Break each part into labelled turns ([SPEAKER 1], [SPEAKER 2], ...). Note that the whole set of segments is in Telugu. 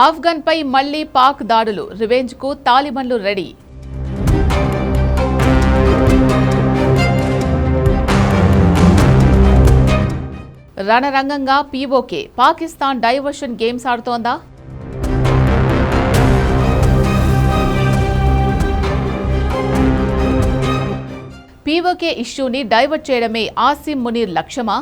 [SPEAKER 1] ఆఫ్ఘన్పై మళ్లీ పాక్ దాడులు, రివెంజ్కు తాలిబన్లు రెడీ. రణరంగంగా పీఓకే, పాకిస్తాన్ డైవర్షన్ గేమ్స్ ఆడుతోందా? పీఓకే ఇష్యూని డైవర్ట్ చేయడమే ఆసిమ్ మునీర్ లక్ష్యమా?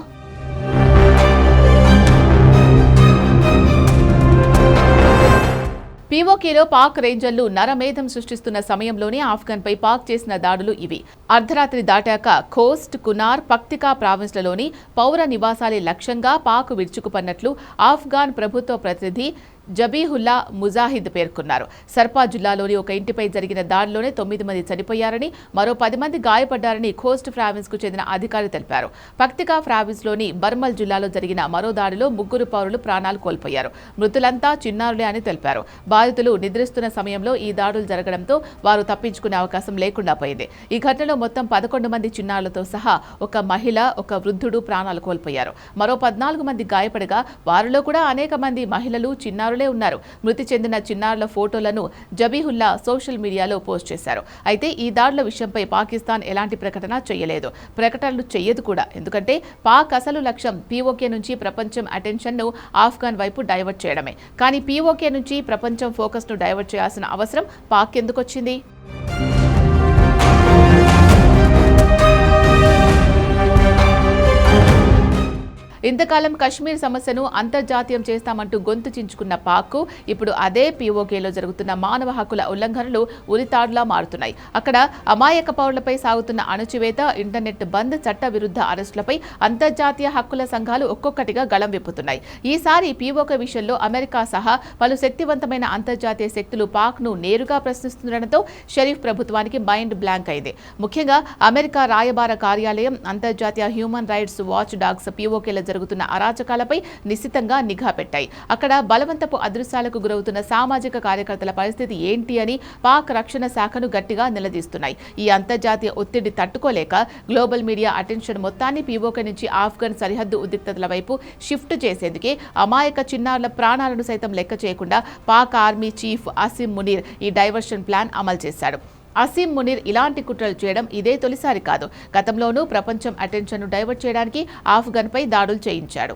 [SPEAKER 1] పీఓకేలో పాక్ రేంజర్లు నరమేధం సృష్టిస్తున్న సమయంలోనే ఆఫ్ఘన్పై పాక్ చేసిన దాడులు ఇవి. అర్ధరాత్రి దాటాక ఖోస్ట్, కునార్, పక్తికా ప్రావిన్స్లలోని పౌర నివాసాలే లక్ష్యంగా పాక్ విరుచుకుపడినట్లు ఆఫ్ఘాన్ ప్రభుత్వ ప్రతినిధి జబీహుల్లా ముజాహిద్ పేర్కొన్నారు. సర్పా జిల్లాలోని ఒక ఇంటిపై జరిగిన దాడిలోనే 9 మంది చనిపోయారని, మరో 10 మంది గాయపడ్డారని ఖోస్ట్ ప్రావిన్స్ కు చెందిన అధికారి తెలిపారు. పక్తికా ప్రావిన్స్లోని బర్మల్ జిల్లాలో జరిగిన మరో దాడిలో 3 పౌరులు ప్రాణాలు కోల్పోయారు. మృతులంతా చిన్నారులే అని తెలిపారు. బాధితులు నిద్రిస్తున్న సమయంలో ఈ దాడులు జరగడంతో వారు తప్పించుకునే అవకాశం లేకుండా పోయింది. ఈ ఘటనలో మొత్తం 11 మంది చిన్నారులతో సహా ఒక మహిళ, ఒక వృద్ధుడు ప్రాణాలు కోల్పోయారు. మరో 14 మంది గాయపడగా వారిలో కూడా అనేక మంది మహిళలు, చిన్నారులే ఉన్నారు. మృతి చెందిన చిన్నారుల ఫోటోలను జబీహుల్లా సోషల్ మీడియాలో పోస్ట్ చేశారు. అయితే ఈ దాడుల విషయంపై పాకిస్తాన్ ఎలాంటి ప్రకటన చేయలేదు, ప్రకటనలు చేయదు కూడా. ఎందుకంటే పాక్ అసలు లక్ష్యం పీఓకే నుంచి ప్రపంచం అటెన్షన్ ను ఆఫ్ఘన్ వైపు డైవర్ట్ చేయడమే. కానీ పీఓకే నుంచి ప్రపంచం ఫోకస్ ను డైవర్ట్ చేయాల్సిన అవసరం పాక్ ఎందుకు వచ్చింది? ఇంతకాలం కశ్మీర్ సమస్యను అంతర్జాతీయం చేస్తామంటూ గొంతు చించుకున్న పాక్ ఇప్పుడు అదే పీఓకేలో జరుగుతున్న మానవ హక్కుల ఉల్లంఘనలు ఉరితాడులా మారుతున్నాయి. అక్కడ అమాయక పౌరులపై సాగుతున్న అణచివేత, ఇంటర్నెట్ బంద్, చట్ట విరుద్ధ అరెస్టులపై అంతర్జాతీయ హక్కుల సంఘాలు ఒక్కొక్కటిగా గళం విప్పుతున్నాయి. ఈసారి పీఓకే విషయంలో అమెరికా సహా పలు శక్తివంతమైన అంతర్జాతీయ శక్తులు పాక్ ను నేరుగా ప్రశ్నిస్తుండటంతో షరీఫ్ ప్రభుత్వానికి మైండ్ బ్లాంక్ అయింది. ముఖ్యంగా అమెరికా రాయబార కార్యాలయం, అంతర్జాతీయ హ్యూమన్ రైట్స్ వాచ్ డాగ్స్ పీఓకేల జరుగుతున్న అరాచకాలపై నిశితంగా నిఘా పెట్టాయి. అక్కడ బలవంతపు అదృశ్యాలకు గురవుతున్న సామాజిక కార్యకర్తల పరిస్థితి ఏంటి అని పాక్ రక్షణ శాఖను గట్టిగా నిలదీస్తున్నాయి. ఈ అంతర్జాతీయ ఒత్తిడి తట్టుకోలేక గ్లోబల్ మీడియా అటెన్షన్ మొత్తాన్ని పీఓకే నుంచి ఆఫ్ఘన్ సరిహద్దు ఉద్రిక్తతల వైపు షిఫ్ట్ చేసేందుకే అమాయక చిన్నారుల ప్రాణాలను సైతం లెక్క చేయకుండా పాక్ ఆర్మీ చీఫ్ అసిమ్ మునీర్ ఈ డైవర్షన్ ప్లాన్ అమలు చేశాడు. అసిమ్ మునీర్ ఇలాంటి కుట్రలు చేయడం ఇదే తొలిసారి కాదు. గతంలోనూ ప్రపంచం అటెన్షన్ను డైవర్ట్ చేయడానికి ఆఫ్ఘన్పై దాడులు చేయించాడు.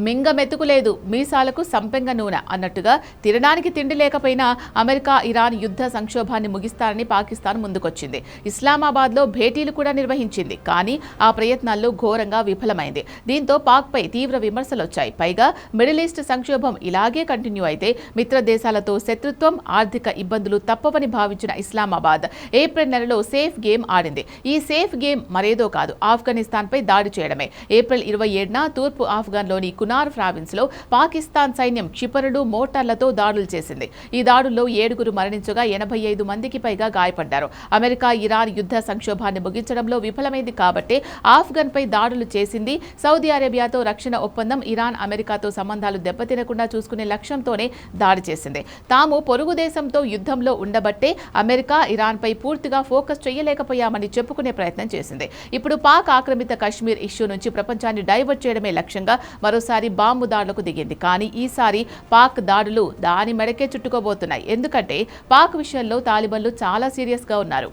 [SPEAKER 1] మింగమెతుకు లేదు, మీసాలకు సంపెంగ నూనె అన్నట్టుగా తినడానికి తిండి లేకపోయినా అమెరికా, ఇరాన్ యుద్ధ సంక్షోభాన్ని ముగిస్తారని పాకిస్తాన్ ముందుకొచ్చింది. ఇస్లామాబాద్లో భేటీలు కూడా నిర్వహించింది. కానీ ఆ ప్రయత్నాల్లో ఘోరంగా విఫలమైంది. దీంతో పాక్పై తీవ్ర విమర్శలు వచ్చాయి. పైగా మిడిల్ ఈస్ట్ సంక్షోభం ఇలాగే కంటిన్యూ అయితే మిత్ర దేశాలతో శత్రుత్వం, ఆర్థిక ఇబ్బందులు తప్పవని భావించిన ఇస్లామాబాద్ ఏప్రిల్ నెలలో సేఫ్ గేమ్ ఆడింది. ఈ సేఫ్ గేమ్ మరేదో కాదు, ఆఫ్ఘనిస్తాన్పై దాడి చేయడమే. ఏప్రిల్ 27న తూర్పు ఆఫ్ఘన్లోని కునార్ ప్రావిన్స్ లో పాకిస్తాన్ సైన్యం క్షిపణులు, మోటార్లతో దాడులు చేసింది. ఈ దాడుల్లో 7 మరణించగా 85 మందికి పైగా గాయపడ్డారు. అమెరికా, ఇరాన్ యుద్ధ సంక్షోభాన్ని ముగించడంలో విఫలమైంది కాబట్టే ఆఫ్ఘన్ పై దాడులు చేసింది. సౌదీ అరేబియాతో రక్షణ ఒప్పందం, ఇరాన్, అమెరికాతో సంబంధాలు దెబ్బతినకుండా చూసుకునే లక్ష్యంతోనే దాడి చేసింది. తాము పొరుగు దేశంతో యుద్ధంలో ఉండబట్టే అమెరికా, ఇరాన్ పై పూర్తిగా ఫోకస్ చేయలేకపోయామని చెప్పుకునే ప్రయత్నం చేసింది. ఇప్పుడు పాక్ ఆక్రమిత కశ్మీర్ ఇష్యూ నుంచి ప్రపంచాన్ని డైవర్ట్ చేయడమే లక్ష్యంగా మరోసారి బాంబు దాడులకు దిగింది. కానీ ఈసారి పాక్ దాడులు దాని మెడకే చుట్టుకోబోతున్నాయి. ఎందుకంటే పాక్ విషయంలో తాలిబన్లు చాలా సీరియస్ గా ఉన్నారు.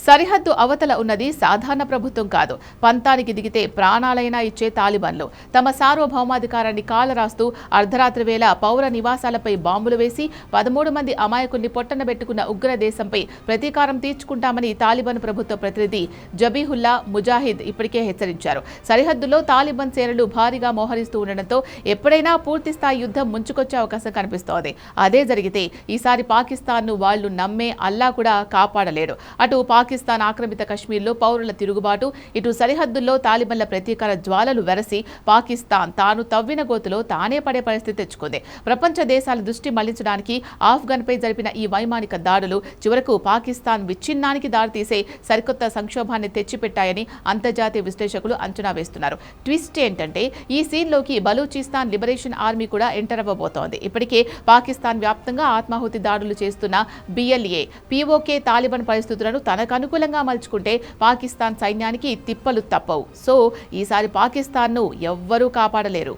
[SPEAKER 1] సరిహద్దు అవతల ఉన్నది సాధారణ ప్రభుత్వం కాదు. పంతానికి దిగితే ప్రాణాలైనా ఇచ్చే తాలిబన్లు తమ సార్వభౌమాధికారాన్ని కాలరాస్తూ అర్ధరాత్రి వేళ పౌర నివాసాలపై బాంబులు వేసి 13 మంది అమాయకుల్ని పొట్టనబెట్టుకున్న ఉగ్ర దేశంపై ప్రతీకారం తీర్చుకుంటామని తాలిబాన్ ప్రభుత్వ ప్రతినిధి జబీహుల్లా ముజాహిద్ ఇప్పటికే హెచ్చరించారు. సరిహద్దులో తాలిబాన్ సేనలు భారీగా మోహరిస్తూ ఉండడంతో ఎప్పుడైనా పూర్తిస్థాయి యుద్ధం ముంచుకొచ్చే అవకాశం కనిపిస్తోంది. అదే జరిగితే ఈసారి పాకిస్తాన్ను వాళ్లు నమ్మే అల్లా కూడా కాపాడలేడు. అటు పాకిస్తాన్ ఆక్రమిత కశ్మీర్లో పౌరుల తిరుగుబాటు, ఇటు సరిహద్దుల్లో తాలిబన్ల ప్రతీకార జ్వాలలు వెరసి పాకిస్తాన్ తాను తవ్విన గోతులో తానే పడే పరిస్థితి తెచ్చుకుంది. ప్రపంచ దేశాల దృష్టి మళ్లించడానికి ఆఫ్ఘన్పై జరిపిన ఈ వైమానిక దాడులు చివరకు పాకిస్తాన్ విచ్ఛిన్నానికి దారితీసే సరికొత్త సంక్షోభాన్ని తెచ్చిపెట్టాయని అంతర్జాతీయ విశ్లేషకులు అంచనా వేస్తున్నారు. ట్విస్ట్ ఏంటంటే ఈ సీన్లోకి బలూచిస్తాన్ లిబరేషన్ ఆర్మీ కూడా ఎంటర్ అవ్వబోతోంది. ఇప్పటికే పాకిస్తాన్ వ్యాప్తంగా ఆత్మాహుతి దాడులు చేస్తున్న BLA, POK తాలిబాన్ పరిస్థితులను తనకు అనుకూలంగా మలుచుకుంటే పాకిస్తాన్ సైన్యానికి తిప్పలు తప్పవు. సో ఈసారి పాకిస్తాన్ను ఎవ్వరూ కాపాడలేరు.